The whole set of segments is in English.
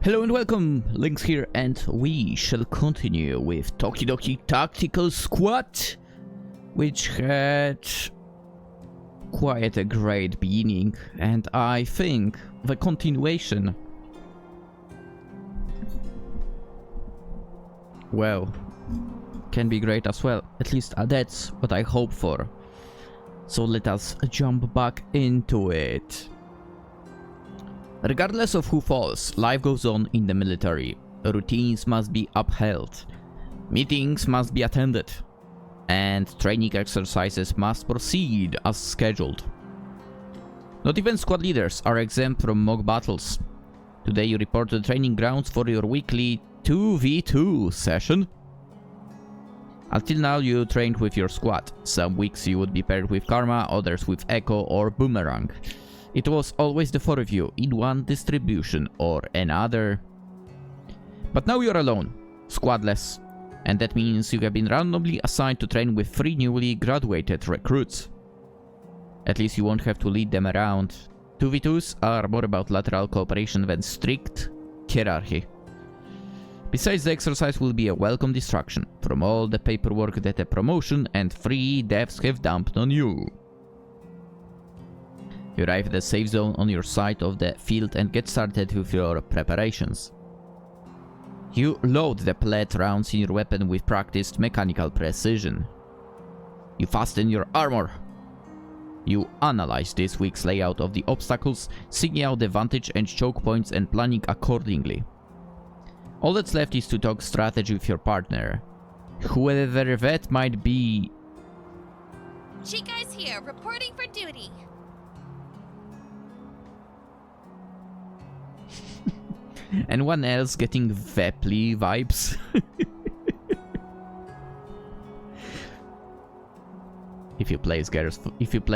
Hello and welcome, Lynx here, and we shall continue with Tokidoki Tactical Squad, which had quite a great beginning, and I think the continuation, well, can be great as well. At least that's what I hope for. So let us jump back into it. Regardless of who falls, life goes on in the military. Routines must be upheld. Meetings must be attended. And training exercises must proceed as scheduled. Not even squad leaders are exempt from mock battles. Today you report to the training grounds for your weekly 2v2 session. Until now you trained with your squad. Some weeks you would be paired with Karma, others with Echo or Boomerang. It was always the four of you, in one distribution or another. But now you're alone, squadless, and that means you have been randomly assigned to train with 3 newly graduated recruits. At least you won't have to lead them around. 2v2s are more about lateral cooperation than strict hierarchy. Besides, the exercise will be a welcome distraction from all the paperwork that a promotion and 3 devs have dumped on you. You arrive at the safe zone on your side of the field and get started with your preparations. You load the pellet rounds in your weapon with practiced mechanical precision. You fasten your armor. You analyze this week's layout of the obstacles, seeking out the vantage and choke points and planning accordingly. All that's left is to talk strategy with your partner, whoever that might be. Chica's here, reporting for duty. Anyone else getting Vepli vibes? If you play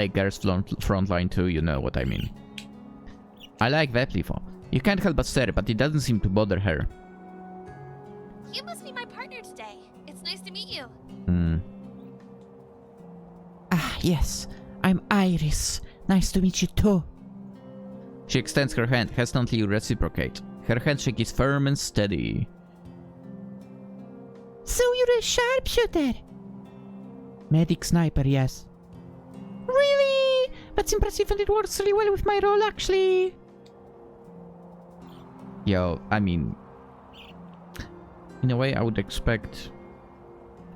Gar's Frontline too, you know what I mean. I like Vepli. You can't help but stare, but it doesn't seem to bother her. You must be my partner today. It's nice to meet you. Ah, yes. I'm Iris. Nice to meet you too. She extends her hand. Hesitantly you reciprocate. Her handshake is firm and steady. So you're a sharpshooter? Medic sniper, yes. Really? That's impressive and it works really well with my role, actually. Yo, I mean, in a way I would expect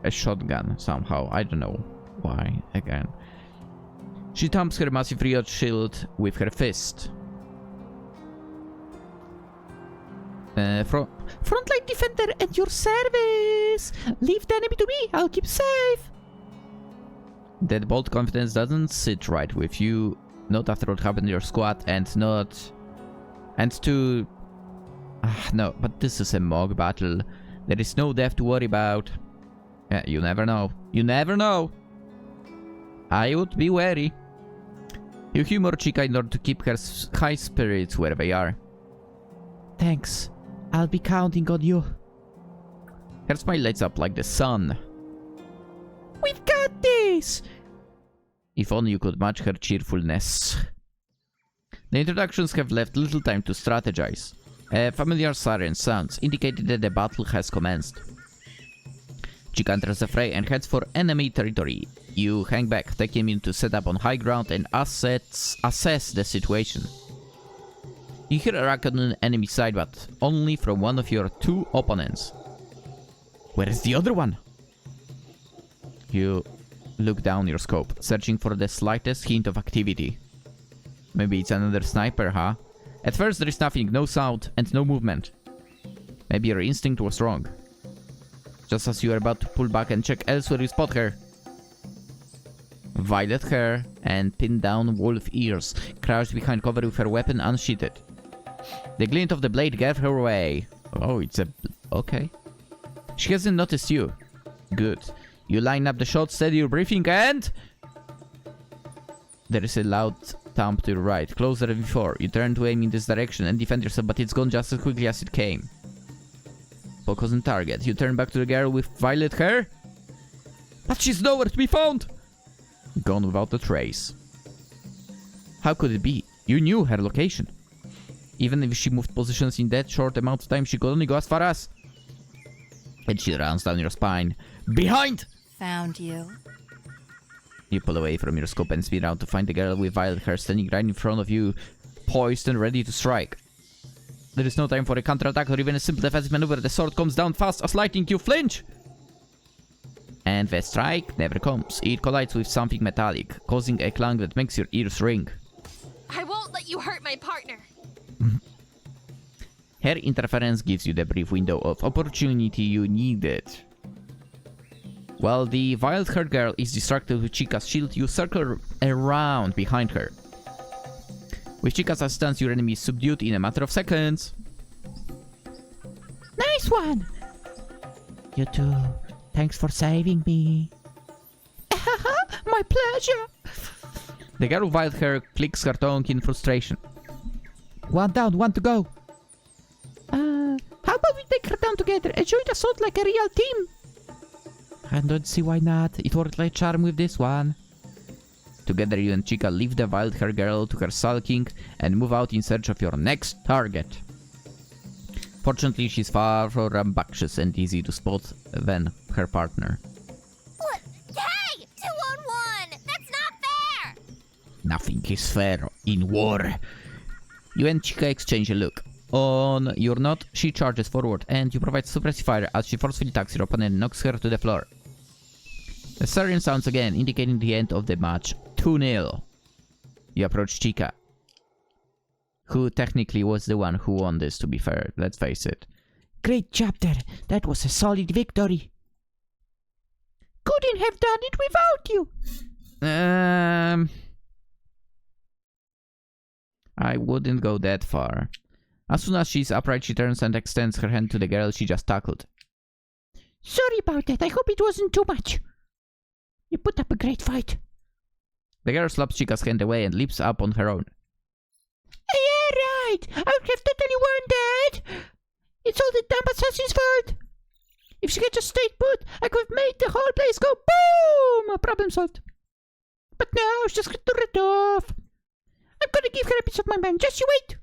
a shotgun somehow. I don't know why, again. She thumps her massive riot shield with her fist. Frontline defender at your service! Leave the enemy to me, I'll keep safe! That bold confidence doesn't sit right with you. Not after what happened to your squad and not... And to... no, but this is a mock battle. There is no death to worry about. Yeah, you never know. You never know! I would be wary. You humor Chica in order to keep her high spirits where they are. Thanks. I'll be counting on you. Her smile lights up like the sun. We've got this! If only you could match her cheerfulness. The introductions have left little time to strategize. A familiar siren sounds, indicating that the battle has commenced. Chica enters the fray and heads for enemy territory. You hang back, taking him to set up on high ground and assess the situation. You hear a racket on the enemy side, but only from one of your 2 opponents. Where is the other one? You look down your scope, searching for the slightest hint of activity. Maybe it's another sniper, huh? At first there is nothing, no sound and no movement. Maybe your instinct was wrong. Just as you are about to pull back and check elsewhere, you spot her. Violet hair and pinned down wolf ears, crouched behind cover with her weapon unsheathed. The glint of the blade gave her away. Oh, it's a... okay. She hasn't noticed you. Good. You line up the shot, steady your briefing, and... There is a loud thump to your right, closer than before. You turn to aim in this direction and defend yourself, but it's gone just as quickly as it came. Focus on target. You turn back to the girl with violet hair. But she's nowhere to be found! Gone without a trace. How could it be? You knew her location. Even if she moved positions in that short amount of time, she could only go as far as... And she runs down your spine. Behind! Found you. You pull away from your scope and spin around to find the girl with wild hair standing right in front of you, poised and ready to strike. There is no time for a counterattack or even a simple defensive maneuver. The sword comes down fast as lightning. You flinch! And the strike never comes. It collides with something metallic, causing a clang that makes your ears ring. I won't let you hurt my partner. Her interference gives you the brief window of opportunity you needed. While the wild-haired girl is distracted with Chica's shield, you circle around behind her. With Chica's assistance, your enemy is subdued in a matter of seconds. Nice one! You too. Thanks for saving me. My pleasure! The girl with wild hair clicks her tongue in frustration. One down, one to go. How about we take her down together and join us out like a real team? I don't see why not. It worked like charm with this one. Together you and Chica leave the wild hair girl to her sulking and move out in search of your next target. Fortunately, she's far more rambunctious and easy to spot than her partner. What? Hey! 2-on-1! That's not fair! Nothing is fair in war. You and Chica exchange a look. On your nod, she charges forward and you provide suppressive fire as she forcefully attacks your opponent and knocks her to the floor. The siren sounds again, indicating the end of the match. 2-0. You approach Chica, who technically was the one who won this, to be fair, let's face it. Great chapter. That was a solid victory. Couldn't have done it without you. I wouldn't go that far. As soon as she's upright, she turns and extends her hand to the girl she just tackled. Sorry about that. I hope it wasn't too much. You put up a great fight. The girl slaps Chica's hand away and leaps up on her own. Yeah, right. I would have totally won that. It's all the damn assassin's fault. If she had just stayed put, I could have made the whole place go boom. Problem solved. But now she's just to rid off. I'm gonna give her a piece of my mind. Just you wait.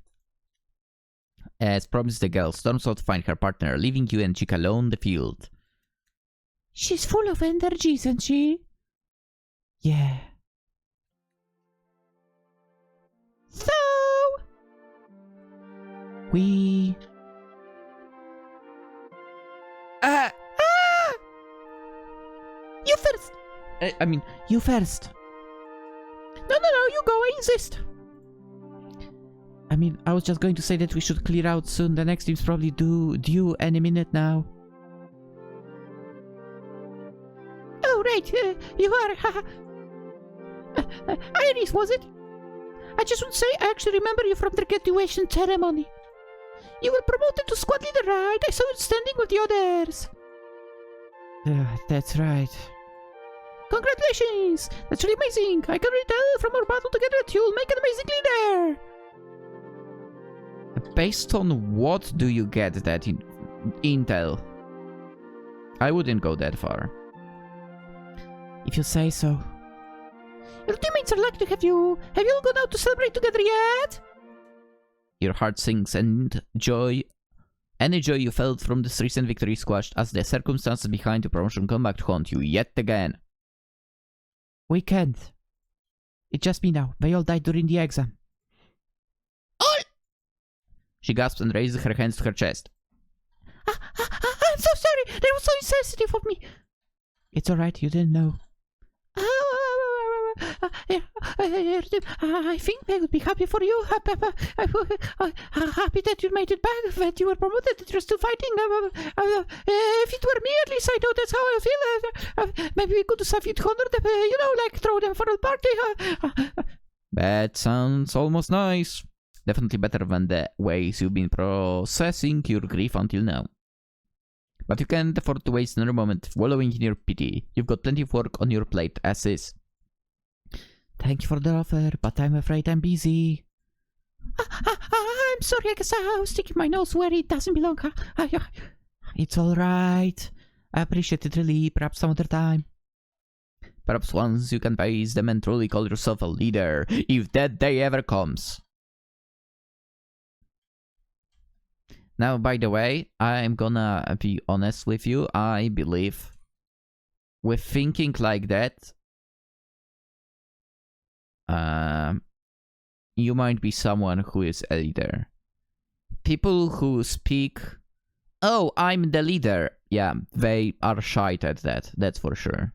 As promised, the girl storms out to find her partner, leaving you and Chica alone on the field. She's full of energy, isn't she? Yeah. So... we... You first! You first. No, you go, I insist. I was just going to say that we should clear out soon. The next team's probably due any minute now. Oh, right, you are, Iris, was it? I just want to say I actually remember you from the graduation ceremony. You were promoted to squad leader, right? I saw you standing with the others. That's right. Congratulations! That's really amazing! I can already tell from our battle together that you'll make an amazing leader! Based on what do you get that intel? I wouldn't go that far. If you say so. Your teammates are lucky to have you. Have you all gone out to celebrate together yet? Your heart sinks and any joy you felt from this recent victory squashed as the circumstances behind the promotion come back to haunt you yet again. We can't. It's just me now. They all died during the exam. All! She gasps and raises her hands to her chest. I'm so sorry. That was so insensitive of me. It's alright. You didn't know. I think they would be happy for you. Happy that you made it back, that you were promoted, that you're still fighting. If it were me, at least I know that's how I feel. Maybe we could have it honored, like throw them for a party. That sounds almost nice. Definitely better than the ways you've been processing your grief until now. But you can't afford to waste another moment wallowing in your pity. You've got plenty of work on your plate as is. Thank you for the offer, but I'm afraid I'm busy. I'm sorry, I guess I was sticking my nose where it doesn't belong. It's alright. I appreciate it really, perhaps some other time. Perhaps once you can face them and truly call yourself a leader, if that day ever comes. Now, by the way, I'm gonna be honest with you. I believe with thinking like that, you might be someone who is a leader. People who speak, oh, I'm the leader. Yeah, they are shy at that. That's for sure.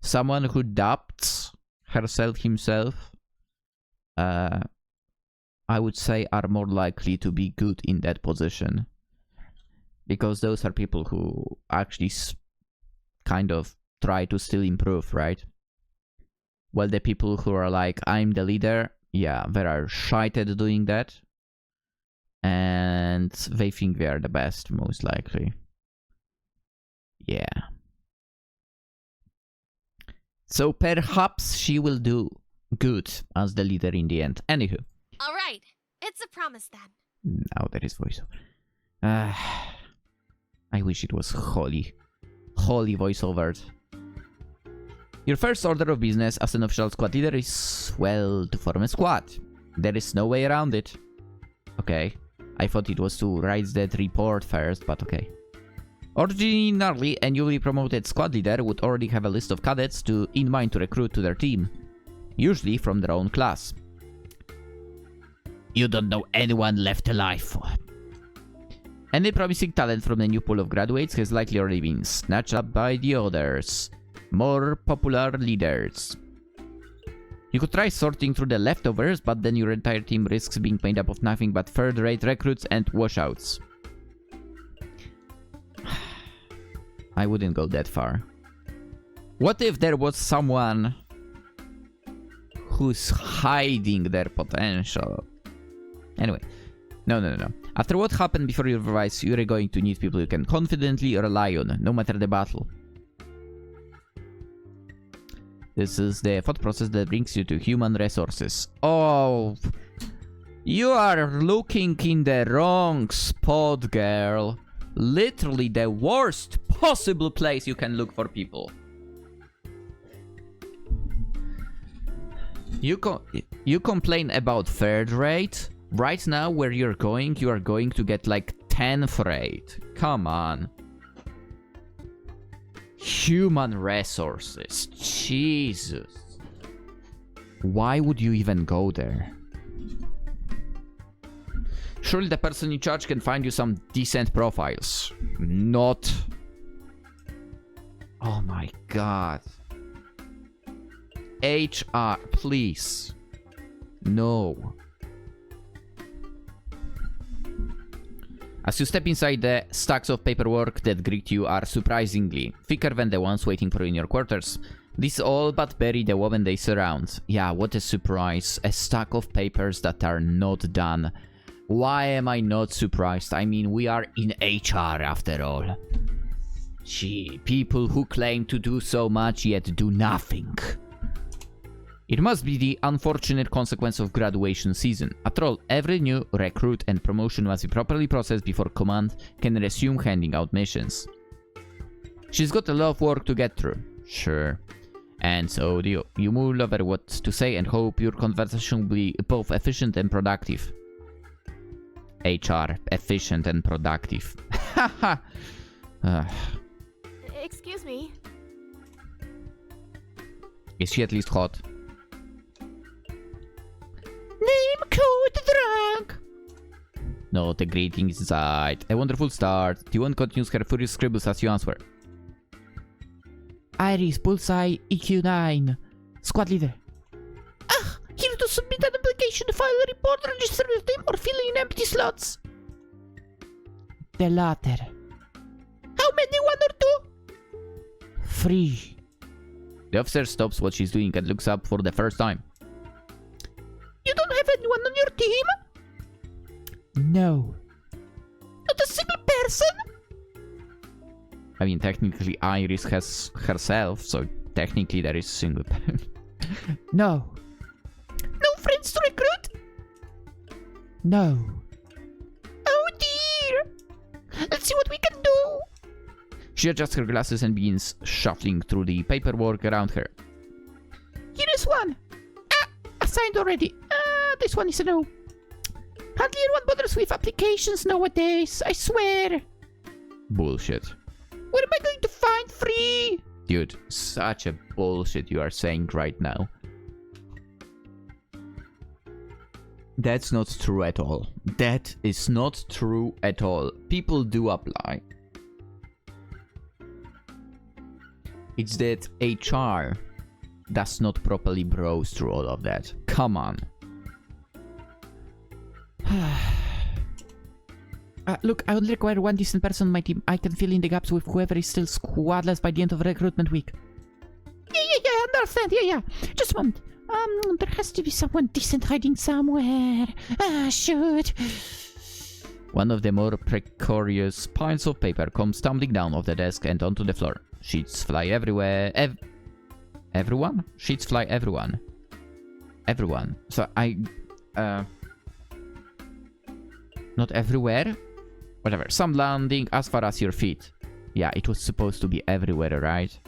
Someone who doubts himself, I would say are more likely to be good in that position. Because those are people who actually kind of try to still improve, right? Well, the people who are like, I'm the leader, yeah, they are shy at doing that. And they think they are the best, most likely. Yeah. So perhaps she will do good as the leader in the end. Anywho. All right. It's a promise then. Now there is voiceover. I wish it was holy voiceover. Your first order of business as an official squad leader is, well, to form a squad. There is no way around it. Okay. I thought it was to write that report first, but okay. Ordinarily, a newly promoted squad leader would already have a list of cadets in mind to recruit to their team. Usually from their own class. You don't know anyone left alive. Any promising talent from the new pool of graduates has likely already been snatched up by the others. More popular leaders. You could try sorting through the leftovers, but then your entire team risks being made up of nothing but third-rate recruits and washouts. I wouldn't go that far. What if there was someone who's hiding their potential? Anyway, no. After what happened before you revise, you're going to need people you can confidently rely on, no matter the battle. This is the thought process that brings you to human resources. Oh, you are looking in the wrong spot, girl. Literally the worst possible place you can look for people. You complain about third rate. Right now, where you are going to get like 10th rate. Come on. Human resources. Jesus. Why would you even go there? Surely the person in charge can find you some decent profiles. Not. Oh my god. HR, please. No. As you step inside, the stacks of paperwork that greet you are surprisingly thicker than the ones waiting for you in your quarters. These all but bury the woman they surround. Yeah, what a surprise. A stack of papers that are not done. Why am I not surprised? I mean, we are in HR after all. Gee, people who claim to do so much yet do nothing. It must be the unfortunate consequence of graduation season. After all, every new recruit and promotion must be properly processed before command can resume handing out missions. She's got a lot of work to get through. Sure. And so do you. You mull over what to say and hope your conversation will be both efficient and productive. HR, efficient and productive. Haha. Excuse me. Is she at least hot? Name code drunk. No, the greeting is inside. A wonderful start. T1 continues her furious scribbles as you answer. Iris, Bullseye, EQ9. Squad leader. Ah, here to submit an application, file a report, register your team, or fill in empty slots. The latter. How many, 1 or 2? 3. The officer stops what she's doing and looks up for the first time. You don't have anyone on your team? No. Not a single person? I mean, technically Iris has herself, so technically there is a single. No. No friends to recruit? No. Oh dear. Let's see what we can do. She adjusts her glasses and begins shuffling through the paperwork around her. Here is one. Ah, assigned already. This one is a no. Hardly anyone bothers with applications nowadays, I swear. Bullshit. Where am I going to find free? Dude, such a bullshit you are saying right now. That's not true at all. That is not true at all. People do apply. It's that HR does not properly browse through all of that. Come on. Look, I only require one decent person on my team. I can fill in the gaps with whoever is still squadless by the end of recruitment week. Yeah, I understand. Yeah. Just a moment. There has to be someone decent hiding somewhere. Shoot. One of the more precarious piles of paper comes tumbling down off the desk and onto the floor. Sheets fly everywhere. Everyone? Sheets fly everyone. Everyone. So not everywhere? Whatever. Some landing as far as your feet. Yeah, it was supposed to be everywhere, right?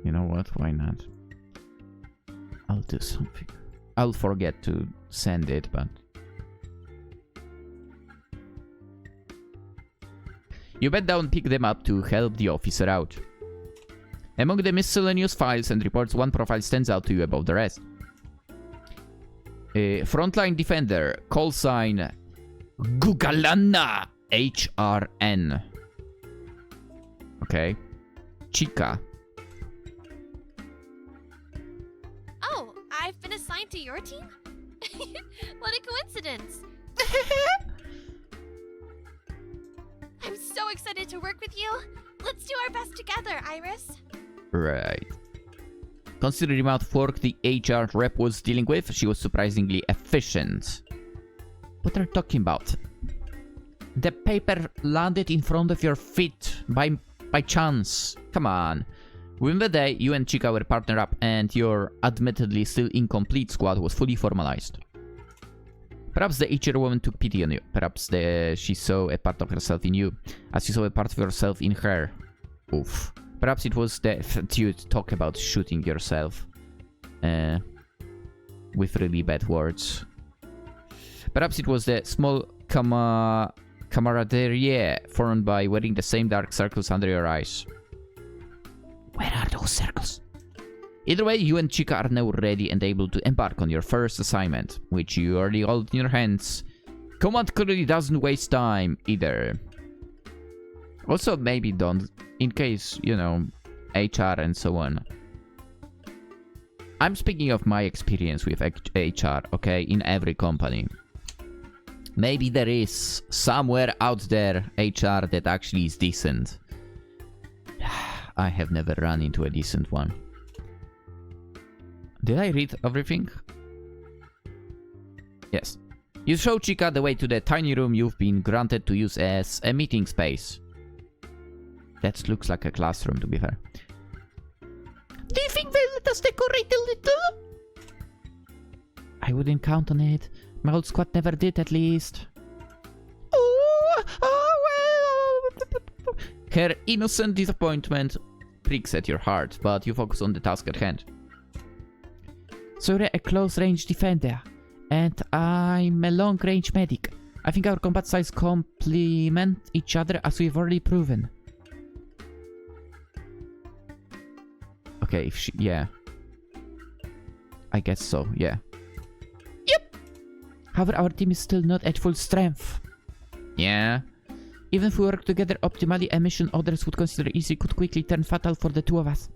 You know what? Why not? I'll do something. I'll forget to send it, but... You bend down, pick them up to help the officer out. Among the miscellaneous files and reports, one profile stands out to you above the rest. Frontline Defender, call sign Gugalana HRN. Okay. Chica. Oh, I've been assigned to your team? What a coincidence. I'm so excited to work with you. Let's do our best together, Iris. Right. Considering the amount of work the HR rep was dealing with, she was surprisingly efficient. What are you talking about? The paper landed in front of your feet by chance. Come on. Within the day, you and Chica were partnered up and your admittedly still incomplete squad was fully formalized. Perhaps the HR woman took pity on you. Perhaps she saw a part of herself in you, as you saw a part of yourself in her. Oof. Perhaps it was the... Dude, talk about shooting yourself. With really bad words. Perhaps it was the small camaraderie formed by wearing the same dark circles under your eyes. Where are those circles? Either way, you and Chica are now ready and able to embark on your first assignment, which you already hold in your hands. Command clearly doesn't waste time, either. Also, maybe don't, in case, you know, HR and so on. I'm speaking of my experience with HR, okay, in every company. Maybe there is somewhere out there HR that actually is decent. I have never run into a decent one. Did I read everything? Yes. You show Chica the way to the tiny room you've been granted to use as a meeting space. That looks like a classroom, to be fair. Do you think they'll let us decorate a little? I wouldn't count on it. My old squad never did, at least. Oh well. Her innocent disappointment pricks at your heart, but you focus on the task at hand. So you're a close-range defender, and I'm a long-range medic. I think our combat styles complement each other, as we've already proven. Okay, yeah. I guess so, yeah. Yep! However, our team is still not at full strength. Yeah? Even if we work together optimally, a mission others would consider easy could quickly turn fatal for the two of us.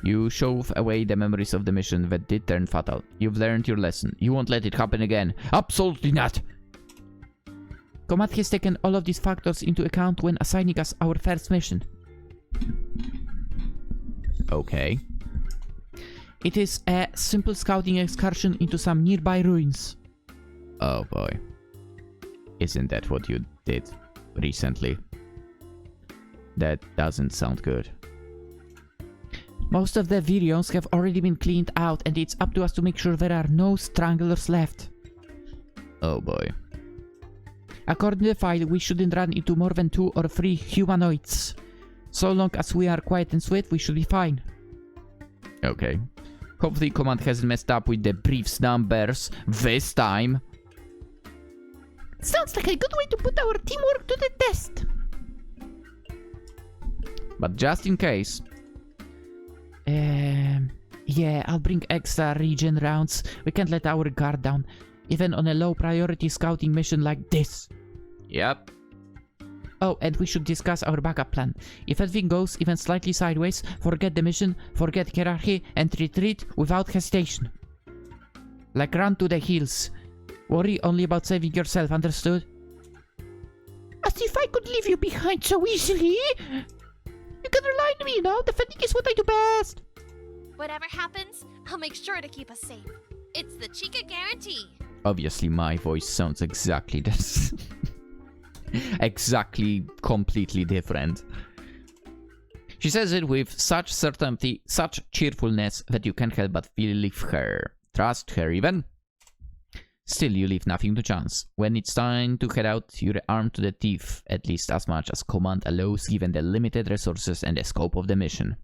You shove away the memories of the mission that did turn fatal. You've learned your lesson. You won't let it happen again. Absolutely not! Command has taken all of these factors into account when assigning us our first mission. Okay. It is a simple scouting excursion into some nearby ruins. Oh boy. Isn't that what you did recently? That doesn't sound good. Most of the virions have already been cleaned out, and it's up to us to make sure there are no stranglers left. Oh boy. According to the file, we shouldn't run into more than 2 or 3 humanoids. So long as we are quiet and swift, we should be fine. Okay. Hopefully command hasn't messed up with the briefs numbers this time. Sounds like a good way to put our teamwork to the test. But just in case. Yeah, I'll bring extra regen rounds. We can't let our guard down, even on a low priority scouting mission like this. Yep. Oh, and we should discuss our backup plan. If everything goes even slightly sideways, forget the mission, forget hierarchy, and retreat without hesitation. Like run to the hills. Worry only about saving yourself, understood? As if I could leave you behind so easily! You can rely on me, you know? Defending is what I do best! Whatever happens, I'll make sure to keep us safe. It's the Chica guarantee. Obviously, my voice sounds exactly this. Exactly, completely different. She says it with such certainty, such cheerfulness that you can't help but believe her. Trust her even. Still, you leave nothing to chance. When it's time to head out, you're armed to the teeth, at least as much as command allows given the limited resources and the scope of the mission.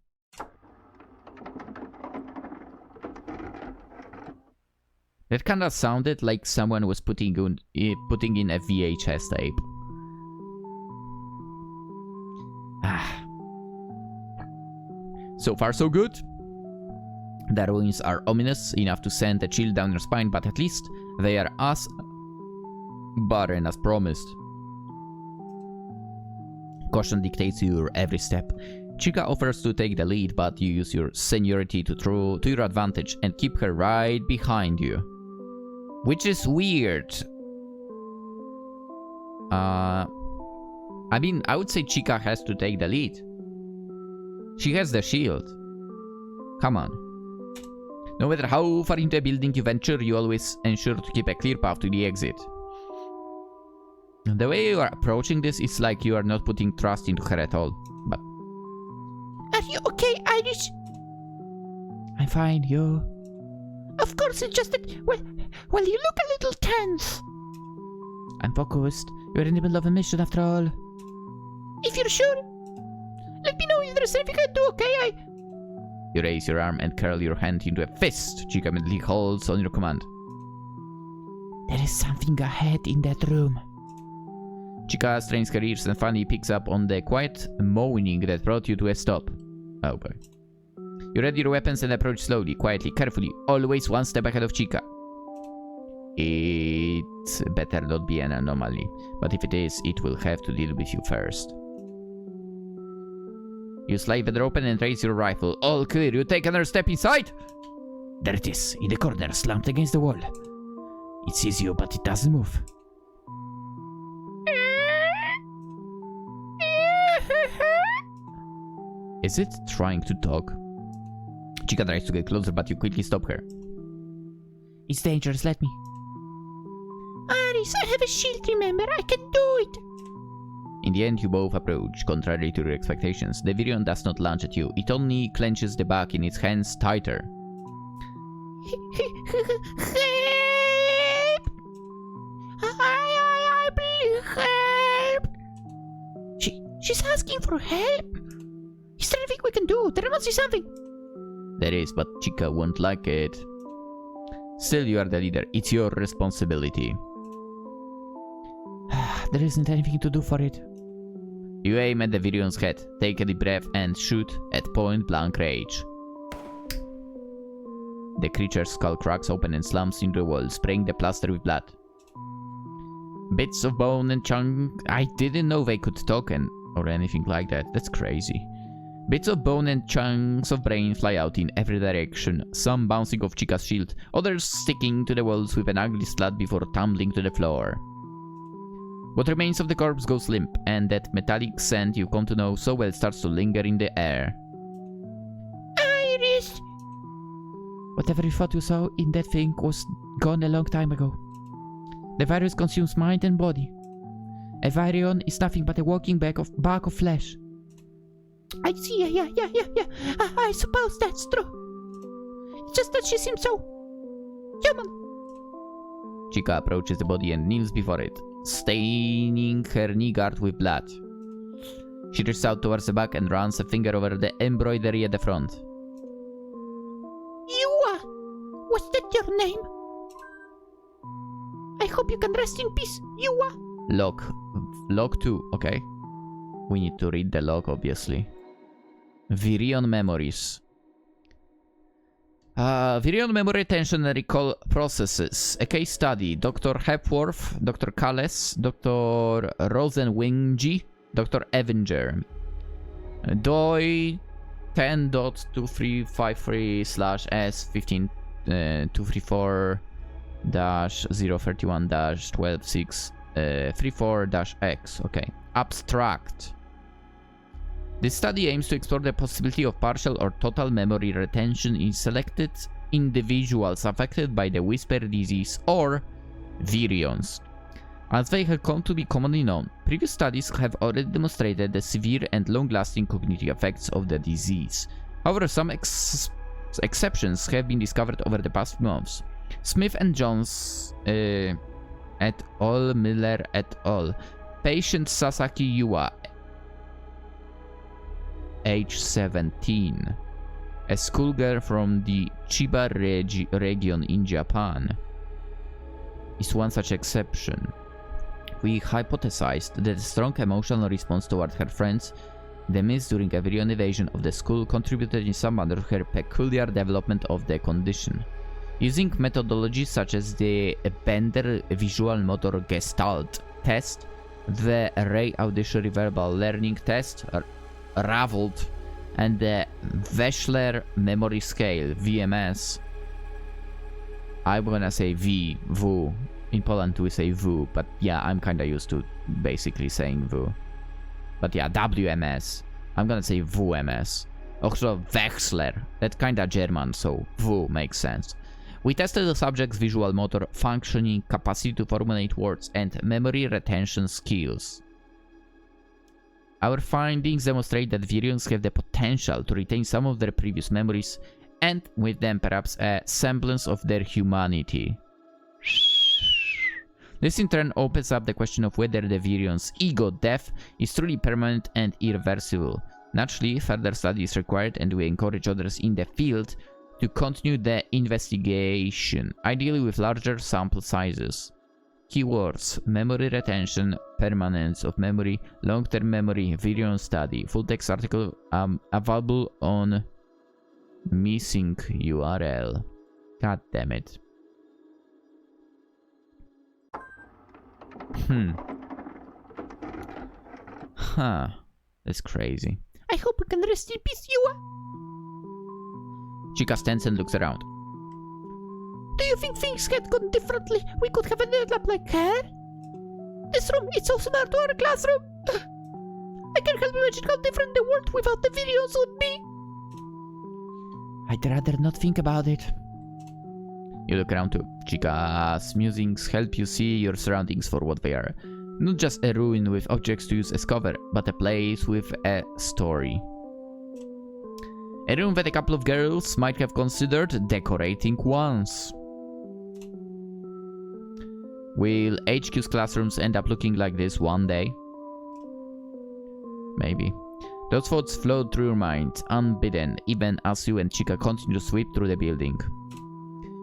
That kinda sounded like someone was putting in a VHS tape. So far so good. The ruins are ominous enough to send a chill down your spine, but at least they are as barren as promised. Caution dictates your every step. Chica offers to take the lead, but you use your seniority to your advantage and keep her right behind you. Which is weird. I mean, I would say Chica has to take the lead. She has the shield. Come on. No matter how far into a building you venture, you always ensure to keep a clear path to the exit. The way you are approaching this is like you are not putting trust into her at all. But are you okay, Irish? I'm fine, you. Of course, it's just that, well, you look a little tense. I'm focused. You're in the middle of a mission after all. If you're sure, let me know if there's anything I can do, okay? You raise your arm and curl your hand into a fist. Chica immediately holds on your command. There is something ahead in that room. Chica strains her ears and finally picks up on the quiet moaning that brought you to a stop. Oh boy. You ready your weapons and approach slowly, quietly, carefully, always one step ahead of Chica. It better not be an anomaly, but if it is, it will have to deal with you first. You slide the door open and raise your rifle. All clear, you take another step inside! There it is, in the corner, slumped against the wall. It sees you, but it doesn't move. Is it trying to talk? Chica tries to get closer, but you quickly stop her. It's dangerous, let me. Aris, I have a shield, remember? I can do it! In the end, you both approach, contrary to your expectations. The Virion does not lunge at you, it only clenches the back in its hands tighter. Help! Help! She's asking for help! Is there anything we can do? There must be something! There is, but Chica won't like it. Still, you are the leader. It's your responsibility. There isn't anything to do for it. You aim at the Virion's head, take a deep breath, and shoot at point-blank range. The creature's skull cracks open and slumps into the wall, spraying the plaster with blood. Bits of bone and chunk... I didn't know they could talk or anything like that. That's crazy. Bits of bone and chunks of brain fly out in every direction, some bouncing off Chica's shield, others sticking to the walls with an ugly slat before tumbling to the floor. What remains of the corpse goes limp, and that metallic scent you come to know so well starts to linger in the air. Iris! Whatever you thought you saw in that thing was gone a long time ago. The virus consumes mind and body. A Virion is nothing but a walking bag of flesh. I see, yeah. I suppose that's true. It's just that she seems so human. Chica approaches the body and kneels before it, staining her knee guard with blood. She reaches out towards the back and runs a finger over the embroidery at the front. You name. I hope you can rest in peace, Yua. Log 2, okay. We need to read the log, obviously. Virion memories. Virion memory retention and recall processes. A case study. Dr. Hepworth, Dr. Kales, Dr. Rosenwingy, Dr. Avenger. DOI 10.235/S15.234-031-12634-X. Okay. Abstract. This study aims to explore the possibility of partial or total memory retention in selected individuals affected by the Whisper disease or virions, as they have come to be commonly known. Previous studies have already demonstrated the severe and long-lasting cognitive effects of the disease. However, some exceptions have been discovered over the past months. Smith and Jones et al., Miller et al. Patient Sasaki Yua, age 17, a schoolgirl from the Chiba region in Japan, is one such exception. We hypothesized that a strong emotional response toward her friends, the miss during a virion evasion of the school, contributed in some manner to her peculiar development of the condition. Using methodologies such as the Bender Visual Motor Gestalt test, the Ray Auditory Verbal Learning test, RAVELed, and the Wechsler Memory Scale, WMS. I'm gonna say VU. In Poland we say VU, but yeah, I'm kinda used to basically saying VU. But yeah, WMS. I'm gonna say WMS. Also Wechsler. That's kinda German, so VU makes sense. We tested the subject's visual motor functioning, capacity to formulate words, and memory retention skills. Our findings demonstrate that virions have the potential to retain some of their previous memories, and with them perhaps a semblance of their humanity. This in turn opens up the question of whether the virion's ego death is truly permanent and irreversible. Naturally, further study is required, and we encourage others in the field to continue the investigation, ideally with larger sample sizes. Keywords: memory retention, permanence of memory, long-term memory, virion study. Full text article available on missing URL. God damn it. Huh. That's crazy. I hope you can rest in peace, Yua. Chica stands and looks around. Do you think things had gone differently? We could have ended up like her? This room, it's so similar to our classroom. I can't help imagine how different the world without the videos would be. I'd rather not think about it. You look around too. Chica's musings help you see your surroundings for what they are. Not just a ruin with objects to use as cover, but a place with a story. A room that a couple of girls might have considered decorating once. Will HQ's classrooms end up looking like this one day? Maybe. Those thoughts flowed through your mind, unbidden, even as you and Chica continue to sweep through the building.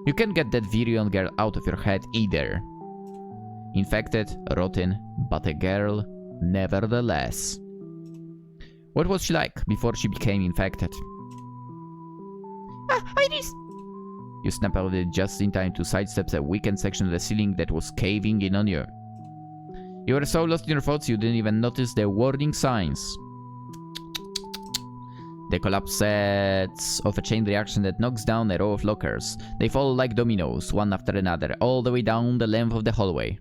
You can't get that virion girl out of your head either. Infected, rotten, but a girl nevertheless. What was she like before she became infected? Iris! You snap out of it just in time to sidestep a weakened section of the ceiling that was caving in on you. You were so lost in your thoughts you didn't even notice the warning signs. The collapse sets off a chain reaction that knocks down a row of lockers. They fall like dominoes, one after another, all the way down the length of the hallway.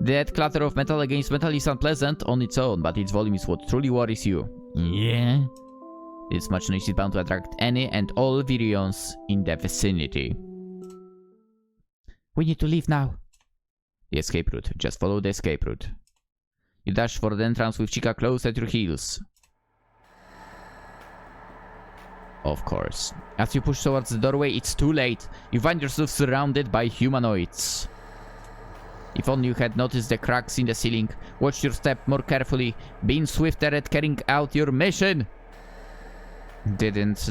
That clatter of metal against metal is unpleasant on its own, but its volume is what truly worries you. Yeah? This much noise is bound to attract any and all virions in the vicinity. We need to leave now. The escape route. Just follow the escape route. You dash for the entrance with Chica close at your heels. Of course. As you push towards the doorway, it's too late. You find yourself surrounded by humanoids. If only you had noticed the cracks in the ceiling, watched your step more carefully, been swifter at carrying out your mission. Didn't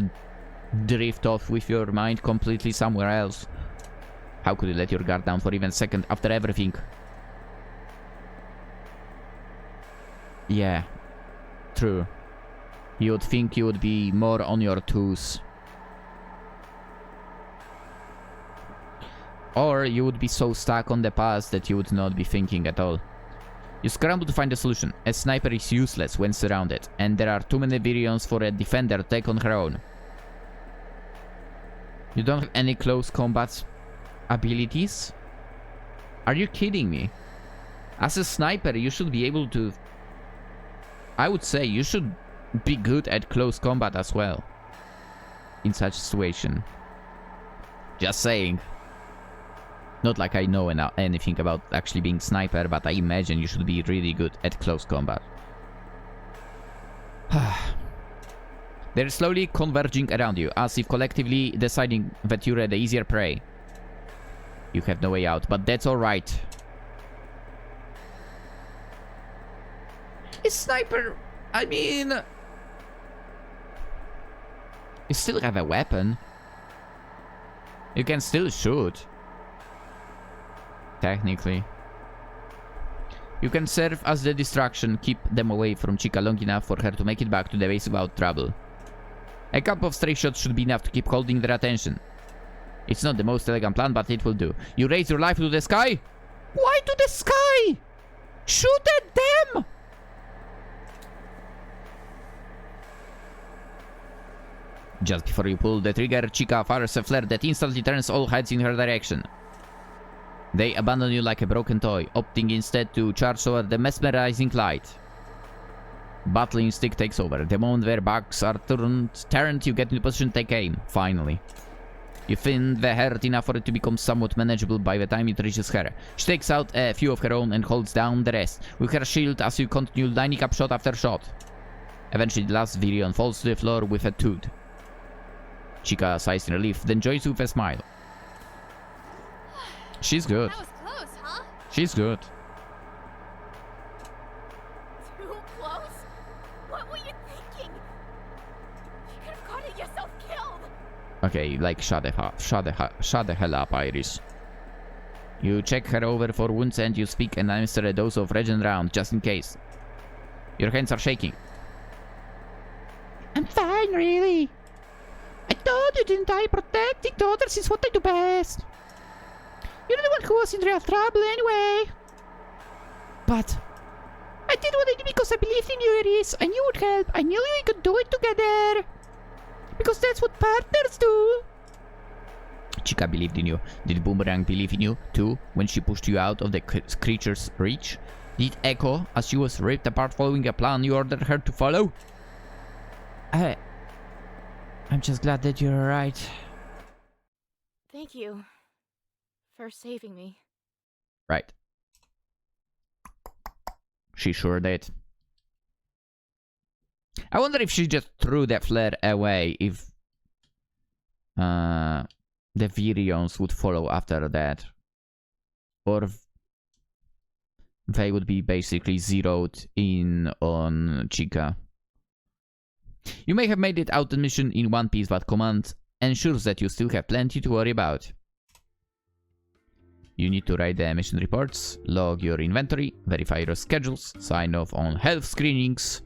drift off with your mind completely somewhere else. How could you let your guard down for even a second after everything? Yeah, true. You would think you would be more on your toes. Or you would be so stuck on the past that you would not be thinking at all. You scramble to find a solution. A sniper is useless when surrounded, and there are too many virions for a defender to take on her own. You don't have any close combat abilities? Are you kidding me? As a sniper, you should be able to... I would say you should be good at close combat as well. In such a situation. Just saying. Not like I know anything about actually being sniper, but I imagine you should be really good at close combat. They're slowly converging around you, as if collectively deciding that you're the easier prey. You have no way out, but that's alright. A sniper, I mean... You still have a weapon. You can still shoot. Technically. You can serve as the distraction, keep them away from Chica long enough for her to make it back to the base without trouble. A couple of stray shots should be enough to keep holding their attention. It's not the most elegant plan, but it will do. You raise your rifle to the sky? Why to the sky? Shoot at them! Just before you pull the trigger, Chica fires a flare that instantly turns all heads in her direction. They abandon you like a broken toy, opting instead to charge toward the mesmerizing light. Battle instinct takes over. The moment their backs are turned, you get into position to take aim. Finally. You thin the herd enough for it to become somewhat manageable by the time it reaches her. She takes out a few of her own and holds down the rest, with her shield as you continue lining up shot after shot. Eventually the last virion falls to the floor with a toot. Chica sighs in relief, then joins with a smile. She's good. That was close, huh? She's good. Too close? What were you thinking? You could have gotten yourself killed. Okay, like shut the hell up, Iris. You check her over for wounds and you speak and administer a dose of Regen round, just in case. Your hands are shaking. I'm fine, really. I told you, didn't I? Protecting daughters is what I do best. You're the one who was in real trouble anyway. But I did what I did because I believed in you, Iris. I knew it would help. I knew we could do it together. Because that's what partners do. Chica believed in you. Did Boomerang believe in you, too, when she pushed you out of the creature's reach? Did Echo, as she was ripped apart following a plan you ordered her to follow? I'm just glad that you're alright. Thank you for saving me. Right. She sure did. I wonder if she just threw that flare away, if the Virions would follow after that. Or they would be basically zeroed in on Chica. You may have made it out the mission in one piece, but command ensures that you still have plenty to worry about. You need to write the mission reports, log your inventory, verify your schedules, sign off on health screenings.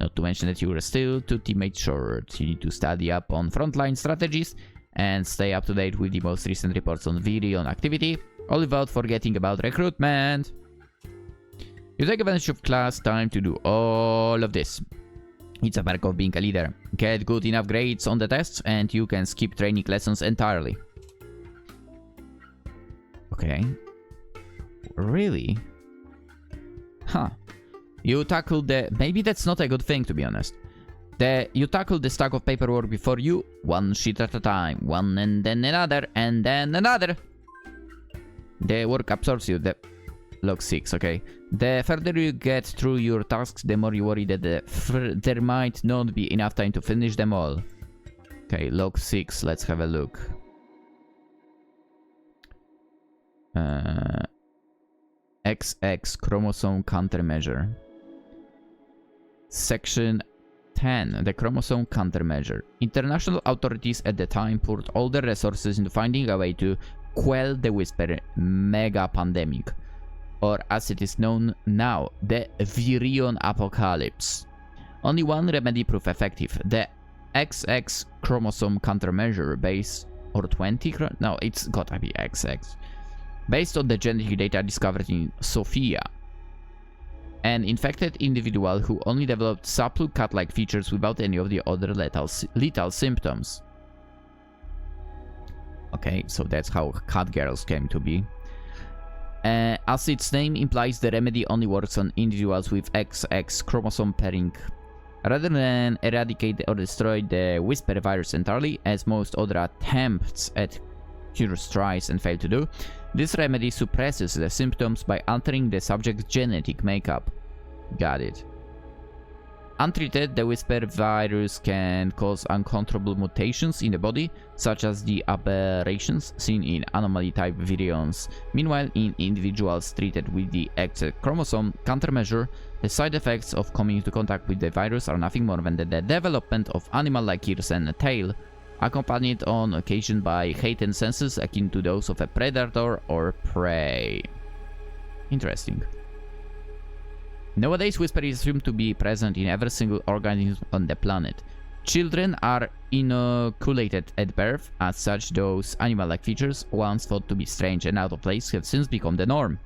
Not to mention that you are still two teammates short. You need to study up on frontline strategies and stay up to date with the most recent reports on Virion activity, all without forgetting about recruitment. You take advantage of class time to do all of this. It's a perk of being a leader. Get good enough grades on the tests and you can skip training lessons entirely. Okay. Really? Huh. You tackled the... Maybe that's not a good thing, to be honest. You tackled the stack of paperwork before you, one sheet at a time. One and then another, and then another. The work absorbs you. Log 6, okay. The further you get through your tasks, the more you worry that there might not be enough time to finish them all. Okay, log 6, let's have a look. XX chromosome countermeasure. Section 10. The chromosome countermeasure. International authorities at the time poured all their resources into finding a way to quell the Whisper mega pandemic, or as it is known now, the Virion apocalypse. Only one remedy proved effective: the XX chromosome countermeasure based, or 20? No, it's gotta be XX. Based on the genetic data discovered in Sophia, an infected individual who only developed subtle cat-like features without any of the other lethal symptoms. Okay, so that's how cat girls came to be. As its name implies, the remedy only works on individuals with XX chromosome pairing. Rather than eradicate or destroy the Whisper virus entirely, as most other attempts at cures tries and fail to do, this remedy suppresses the symptoms by altering the subject's genetic makeup. Got it. Untreated, the Whisper virus can cause uncontrollable mutations in the body, such as the aberrations seen in anomaly-type virions. Meanwhile, in individuals treated with the X chromosome countermeasure, the side effects of coming into contact with the virus are nothing more than the development of animal-like ears and a tail, accompanied on occasion by heightened senses akin to those of a predator or prey. Interesting. Nowadays, Whisper is assumed to be present in every single organism on the planet. Children are inoculated at birth. As such, those animal-like features, once thought to be strange and out of place, have since become the norm.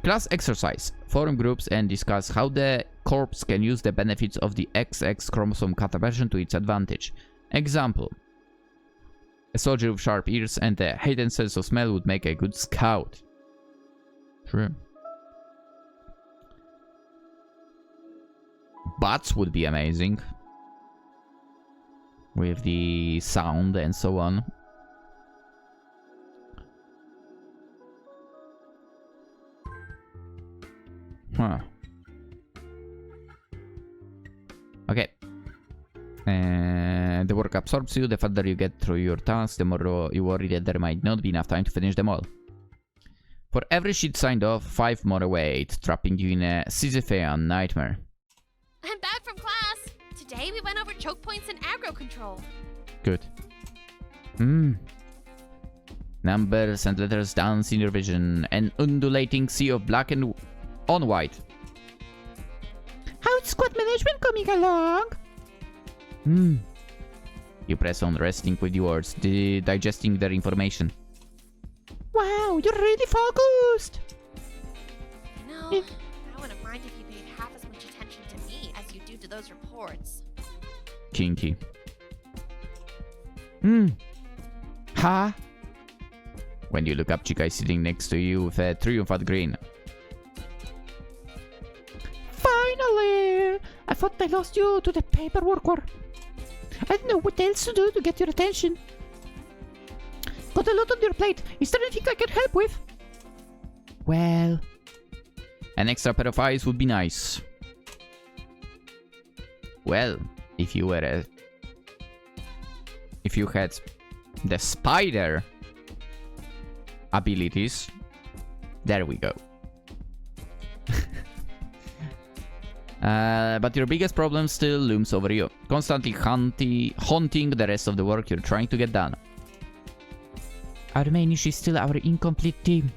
Class exercise. Form groups and discuss how the corpse can use the benefits of the XX chromosome countermeasure to its advantage. Example. A soldier with sharp ears and a heightened sense of smell would make a good scout. True. Butts would be amazing. With the sound and so on. Huh. Okay. The work absorbs you. The further you get through your tasks, the more you worry that there might not be enough time to finish them all. For every sheet signed off, 5 more await, trapping you in a Sisyphean nightmare. I'm back from class. Today we went over choke points and aggro control. Good. Numbers and letters dance in your vision. An undulating sea of black and on white. How's squad management coming along? You press on resting with your words, digesting their information. Wow, you're really focused. You know, I wouldn't mind if you paid half as much attention to me as you do to those reports. Kinky. Huh? When you look up, Chica is sitting next to you with a triumphant grin. Finally! I thought I lost you to the paperwork war. I don't know what else to do to get your attention. Got a lot on your plate. Is there anything I can help with? Well... An extra pair of eyes would be nice. Well, if you had the spider abilities, there we go. But your biggest problem still looms over you, constantly haunting the rest of the work you're trying to get done. Our main issue is still our incomplete team.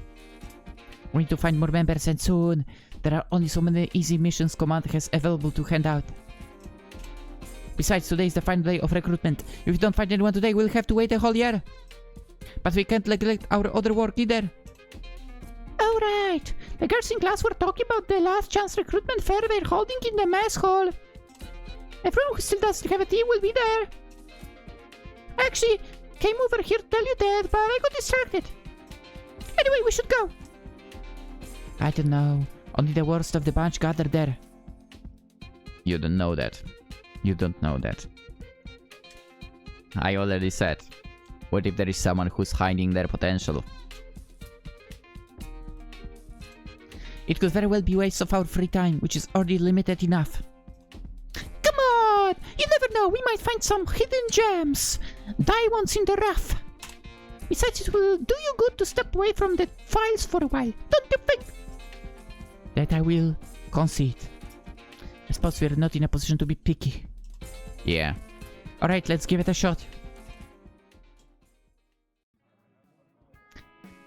We need to find more members, and soon. There are only so many easy missions Command has available to hand out. Besides, today is the final day of recruitment. If we don't find anyone today, we'll have to wait a whole year. But we can't neglect our other work either. Alright, the girls in class were talking about the last chance recruitment fair we're holding in the mess hall. Everyone who still doesn't have a team will be there. Actually, came over here to tell you that, but I got distracted. Anyway, we should go. I don't know. Only the worst of the bunch gathered there. You don't know that. You don't know that. I already said. What if there is someone who's hiding their potential? It could very well be a waste of our free time, which is already limited enough. Come on! You never know, we might find some hidden gems. Diamonds in the rough. Besides, it will do you good to step away from the files for a while, don't you think? That I will concede. I suppose we are not in a position to be picky. Yeah. Alright, let's give it a shot.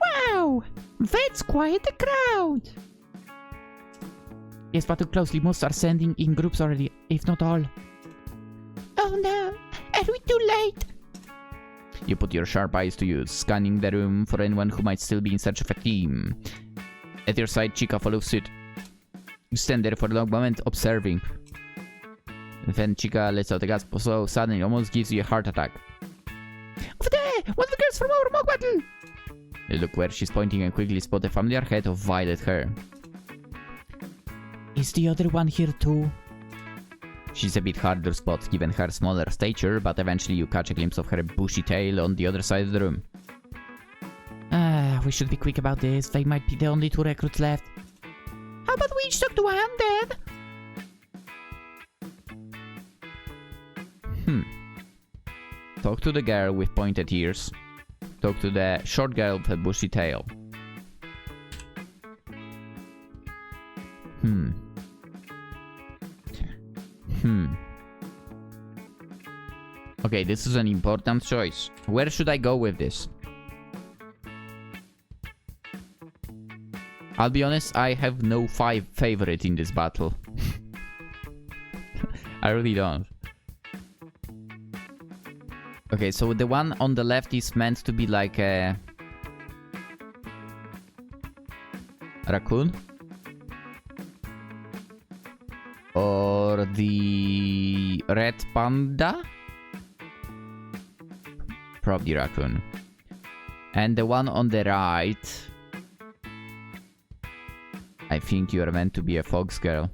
Wow! That's quite a crowd! Yes, but too closely. Most are sending in groups already, if not all. Oh no! Are we too late? You put your sharp eyes to use, scanning the room for anyone who might still be in search of a team. At your side, Chica follows suit. You stand there for a long moment, observing. Then Chica lets out a gasp so sudden it almost gives you a heart attack. Over there! One of the girls from our mock battle! You look where she's pointing and quickly spot a familiar head of violet hair. Is the other one here too? She's a bit harder to spot given her smaller stature, but eventually you catch a glimpse of her bushy tail on the other side of the room. We should be quick about this. They might be the only 2 recruits left. How about we each talk to one then? Talk to the girl with pointed ears. Talk to the short girl with a bushy tail. Okay, this is an important choice. Where should I go with this? I'll be honest, I have no favorite in this battle. I really don't. Okay, so the one on the left is meant to be like a raccoon? Or the red panda? Probably raccoon. And the one on the right, I think you are meant to be a fox girl.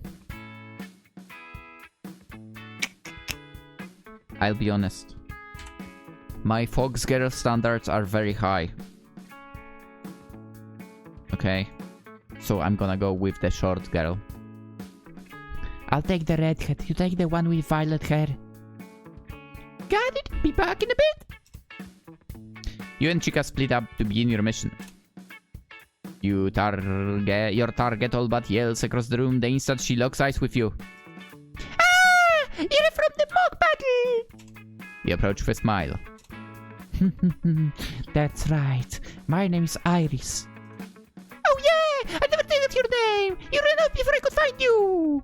I'll be honest. My fox girl standards are very high. Okay. So I'm gonna go with the short girl. I'll take the redhead. You take the one with violet hair. Got it. Be back in a bit. You and Chica split up to begin your mission. Your target all but yells across the room the instant she locks eyes with you. Ah! You're from the mock battle! You approach with a smile. That's right. My name is Iris. Oh yeah! I never told your name! You ran up before I could find you!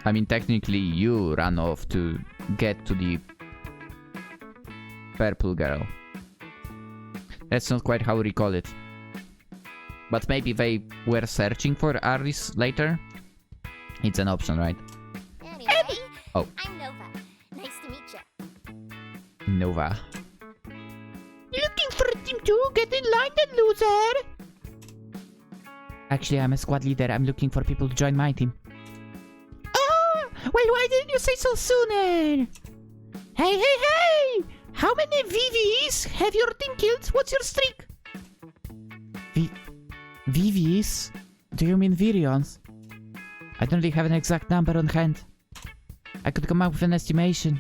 I mean, technically you ran off to get to the purple girl. That's not quite how we recall it. But maybe they were searching for Iris later? It's an option, right? Anyway, Oh. I'm Nova. Nice to meet you. Nova. Looking for a team 2? Get in line then, loser! Actually, I'm a squad leader. I'm looking for people to join my team. Oh! Well, why didn't you say so sooner? Hey! How many VVs have your team killed? What's your streak? VVs? Do you mean Virions? I don't really have an exact number on hand. I could come up with an estimation.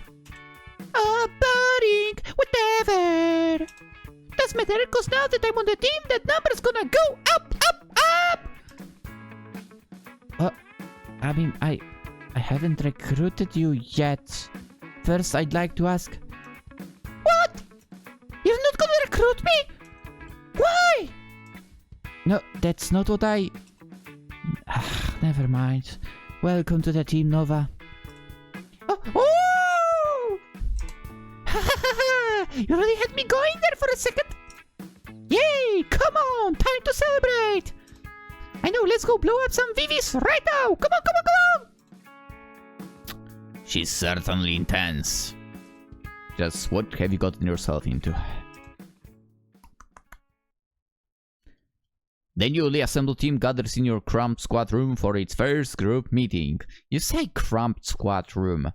Oh, boring! Whatever! Doesn't matter, because now that I'm on the team, that number's gonna go up! I mean, I haven't recruited you yet. First, I'd like to ask... What? You're not gonna recruit me? Why? No, that's not what I... Never mind. Welcome to the team, Nova. Oh! You really had me going there for a second? Yay! Come on! Time to celebrate! I know, let's go blow up some VVs right now! Come on! She's certainly intense. Just what have you gotten yourself into? The newly assembled team gathers in your cramped squad room for its first group meeting. You say cramped squad room.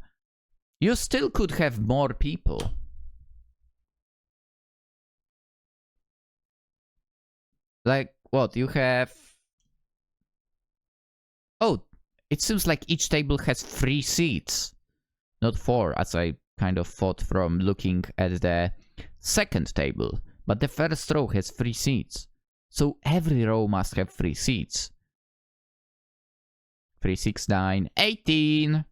You still could have more people. Like, what? You have... Oh, it seems like each table has 3 seats. Not 4, as I kind of thought from looking at the second table. But the first row has 3 seats. So every row must have 3 seats. 3, 6, 9, 18!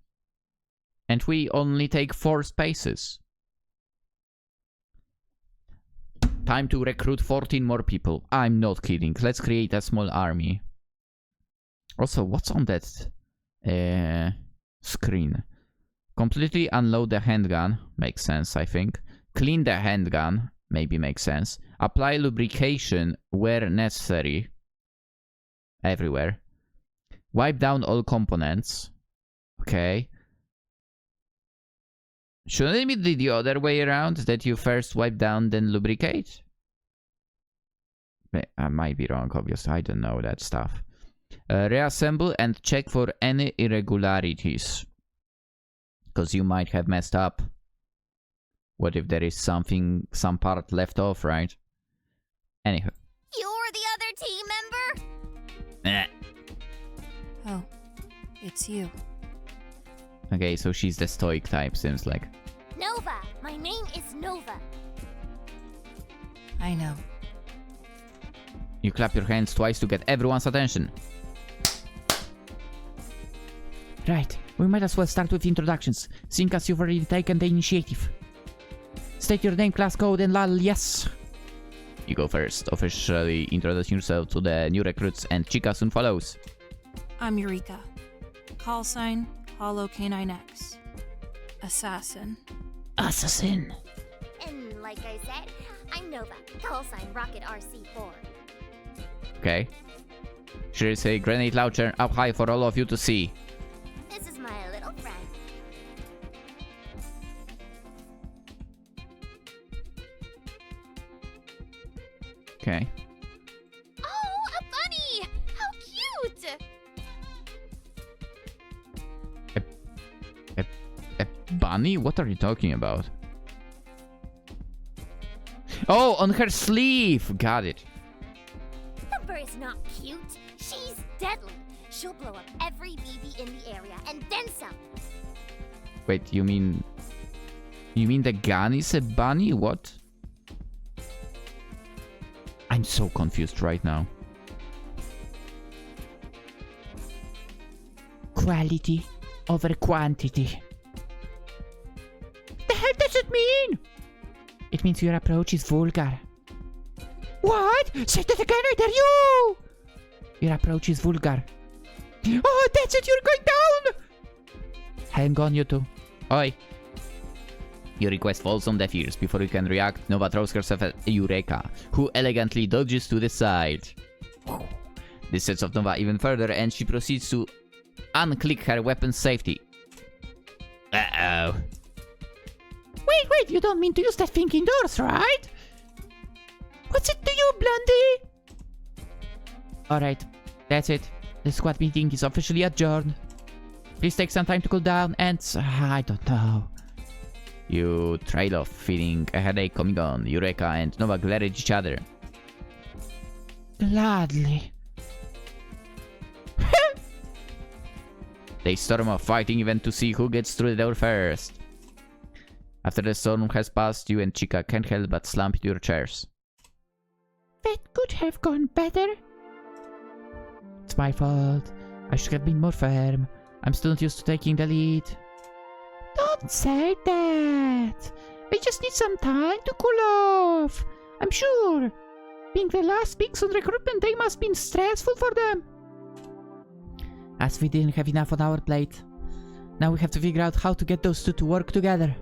And we only take 4 spaces. Time to recruit 14 more people. I'm not kidding. Let's create a small army. Also, what's on that screen? Completely unload the handgun. Makes sense, I think. Clean the handgun. Maybe makes sense. Apply lubrication where necessary. Everywhere. Wipe down all components. Okay. Shouldn't it be the other way around? That you first wipe down, then lubricate? I might be wrong, obviously. I don't know that stuff. Reassemble and check for any irregularities. Because you might have messed up. What if there is something, some part left off, right? Anywho. You're the other team member? Oh, it's you. Okay, so she's the stoic type, seems like. Nova. My name is Nova. I know. You clap your hands twice to get everyone's attention. Right, we might as well start with introductions, seeing as you've already taken the initiative. State your name, class code, and lol, yes. You go first. Officially introduce yourself to the new recruits, and Chica soon follows. I'm Eureka. Call sign, Hollow K9X. Assassin. Assassin. And like I said, I'm Nova. Call sign Rocket RC4. Okay. Here is a grenade launcher up high for all of you to see. This is my little friend. Okay. Oh, a bunny! How cute! A bunny? What are you talking about? Oh, on her sleeve! Got it. Thumper is not cute. She's deadly. She'll blow up every BB in the area and then some. Wait, you mean... You mean the gun is a bunny? What? I'm so confused right now. Quality over quantity. The hell does it mean? It means your approach is vulgar. What? Say that again, I dare you! Your approach is vulgar. Oh, that's it, you're going down! Hang on, you two. Oi. Your request falls on deaf ears. Before you can react, Nova throws herself at Eureka, who elegantly dodges to the side. This sets off Nova even further, and she proceeds to unclick her weapon safety. Uh-oh. Wait, you don't mean to use that thing indoors, right? What's it to you, Blondie? Alright, that's it. The squad meeting is officially adjourned. Please take some time to cool down and... I don't know. You trail off, feeling a headache coming on. Eureka and Nova glare at each other. Gladly. They storm off, fighting even to see who gets through the door first. After the storm has passed, you and Chica can't help but slump into your chairs. That could have gone better. It's my fault. I should have been more firm. I'm still not used to taking the lead. Don't say that. I just need some time to cool off. I'm sure. Being the last weeks on recruitment day must have been stressful for them. As we didn't have enough on our plate. Now we have to figure out how to get those two to work together.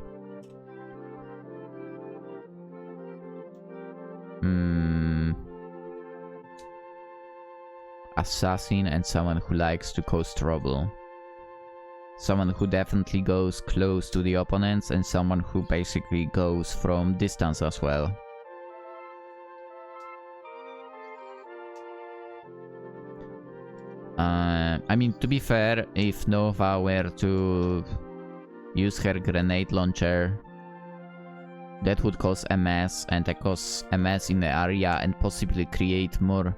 Assassin and someone who likes to cause trouble. Someone who definitely goes close to the opponents, and someone who basically goes from distance as well. I mean, to be fair, if Nova were to use her grenade launcher, that would cause a mess, and cause a mess in the area, and possibly create more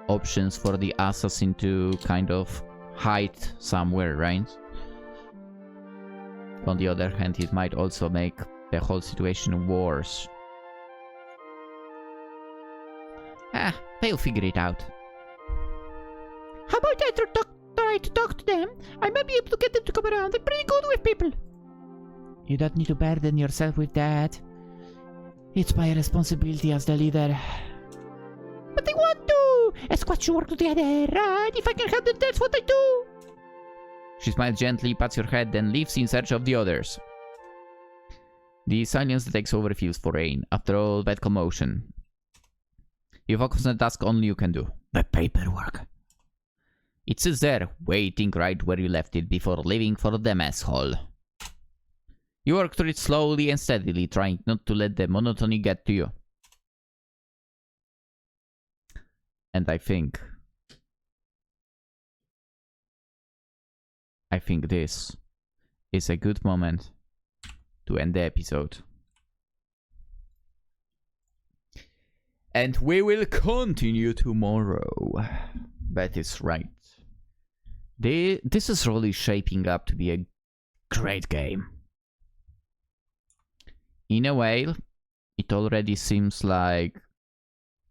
options for the assassin to kind of hide somewhere, right? On the other hand, it might also make the whole situation worse. They'll figure it out. How about I try to talk to them? I might be able to get them to come around. They're pretty good with people. You don't need to burden yourself with that. It's my responsibility as the leader. But I want to! A squad should work together, right? If I can help them, that's what I do! She smiles gently, pats your head, then leaves in search of the others. The silence that takes over feels foreign. After all that commotion, you focus on the task only you can do. The paperwork. It sits there, waiting right where you left it before leaving for the mess hall. You work through it slowly and steadily, trying not to let the monotony get to you. And I think this is a good moment to end the episode. And we will continue tomorrow. That is right. This is really shaping up to be a great game. In a way, it already seems like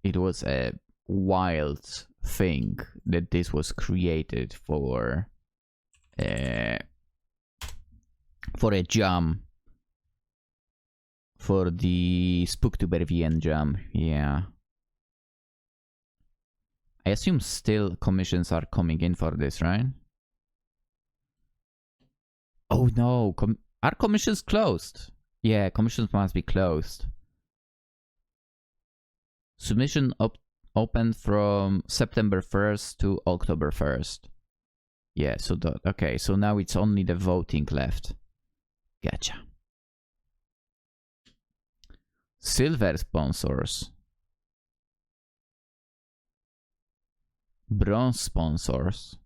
it was a wild thing that this was created for a jam. For the Spooktober VN jam, yeah. I assume still commissions are coming in for this, right? Oh no, are commissions closed? Yeah, commissions must be closed. Submission opened from September 1st to October 1st. Yeah, so okay, so now it's only the voting left. Gotcha. Silver sponsors. Bronze sponsors.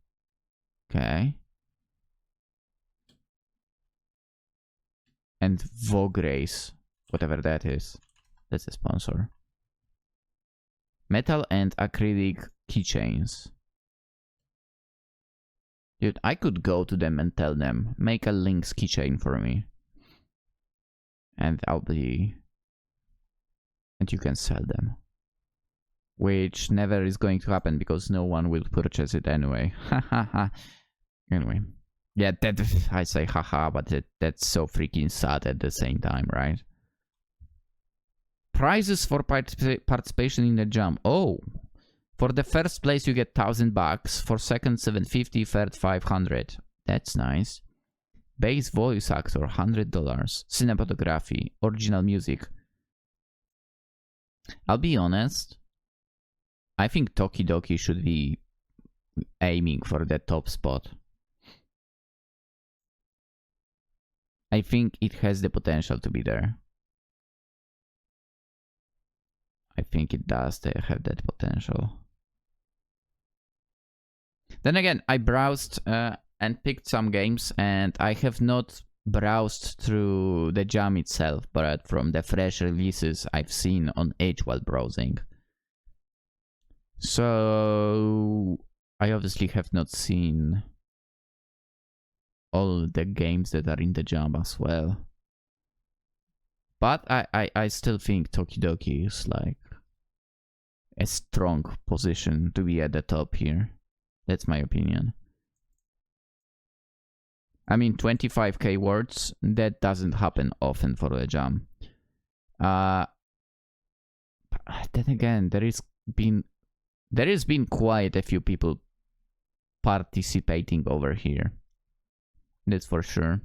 Okay. And Vogue Race. Whatever that is. That's a sponsor. Metal and acrylic keychains. Dude, I could go to them and tell them, make a Lynx keychain for me. And and you can sell them. Which never is going to happen because no one will purchase it anyway. Hahaha. Anyway. Yeah, that I say haha, but that's so freaking sad at the same time, right? Prizes for participation in the jam. Oh! For the first place you get $1,000. For second, $750. Third, $500. That's nice. Bass voice actor, $100. Cinematography. Original music. I'll be honest. I think Tokidoki should be aiming for the top spot. I think it has the potential to be there. I think it does have that potential. Then again, I browsed and picked some games, and I have not browsed through the jam itself, but from the fresh releases I've seen on Edge while browsing. So I obviously have not seen all the games that are in the jam as well. But I still think Tokidoki is like a strong position to be at the top here. That's my opinion. I mean, 25k words, that doesn't happen often for the jam. Then again, there has been quite a few people participating over here. That's for sure.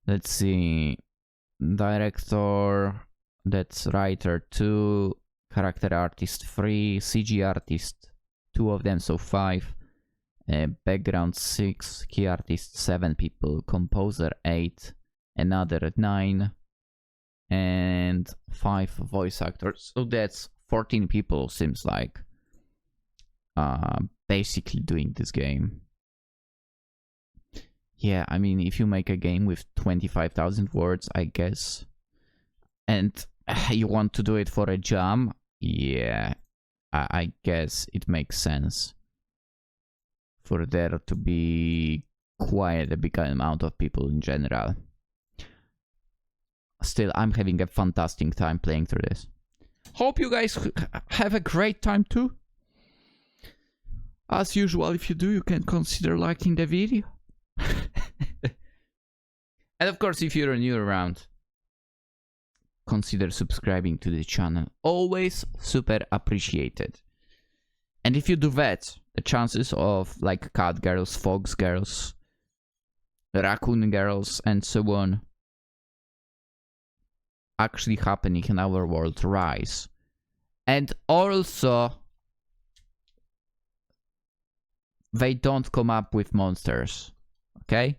Let's see. Director, that's writer 2, character artist 3, CG artist 2 of them, so 5. Background 6, key artist 7 people, composer 8, another 9, and 5 voice actors. So that's 14 people, seems like, basically doing this game. Yeah, I mean, if you make a game with 25,000 words, I guess, and you want to do it for a jam, yeah, I guess it makes sense for there to be quite a big amount of people in general. Still, I'm having a fantastic time playing through this. Hope you guys have a great time too. As usual, if you do, you can consider liking the video. And of course, if you're new around, consider subscribing to the channel. Always super appreciated. And if you do that, the chances of like cat girls, fox girls, raccoon girls, and so on actually happening in our world rise. And also, they don't come up with monsters, okay?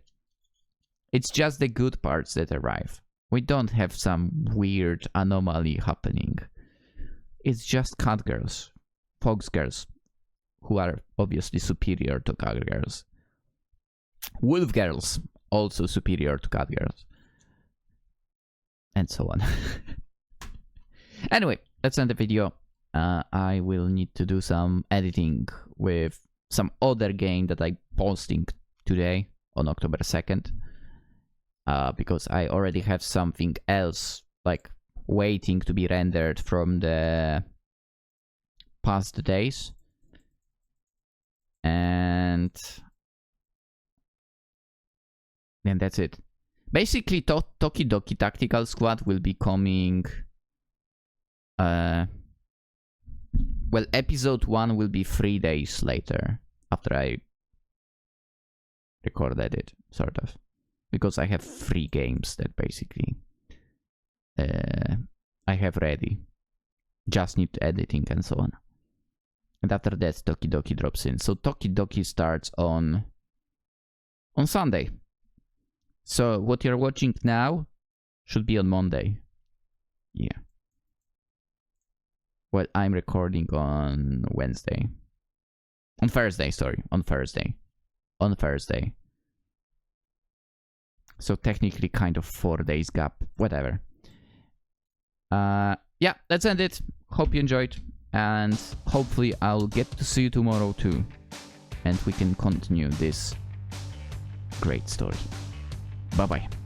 It's just the good parts that arrive. We don't have some weird anomaly happening. It's just cat girls, fox girls, who are obviously superior to cat girls. Wolf girls, also superior to cat girls. And so on. Anyway, let's end the video. I will need to do some editing with some other game that I'm posting today on October 2nd. Because I already have something else like waiting to be rendered from the past days. And that's it. Basically, Tokidoki Tactical Squad will be coming... well, episode 1 will be 3 days later, after I recorded it, sort of. Because I have 3 games that basically I have ready. Just need editing and so on. And after that, Tokidoki drops in. So Tokidoki starts on Sunday. So what you're watching now should be on Monday. Yeah. Well, I'm recording on Wednesday. On Thursday, sorry. On Thursday. So technically kind of 4 days gap. Whatever. Yeah, let's end it. Hope you enjoyed. And hopefully I'll get to see you tomorrow too. And we can continue this great story. Bye-bye.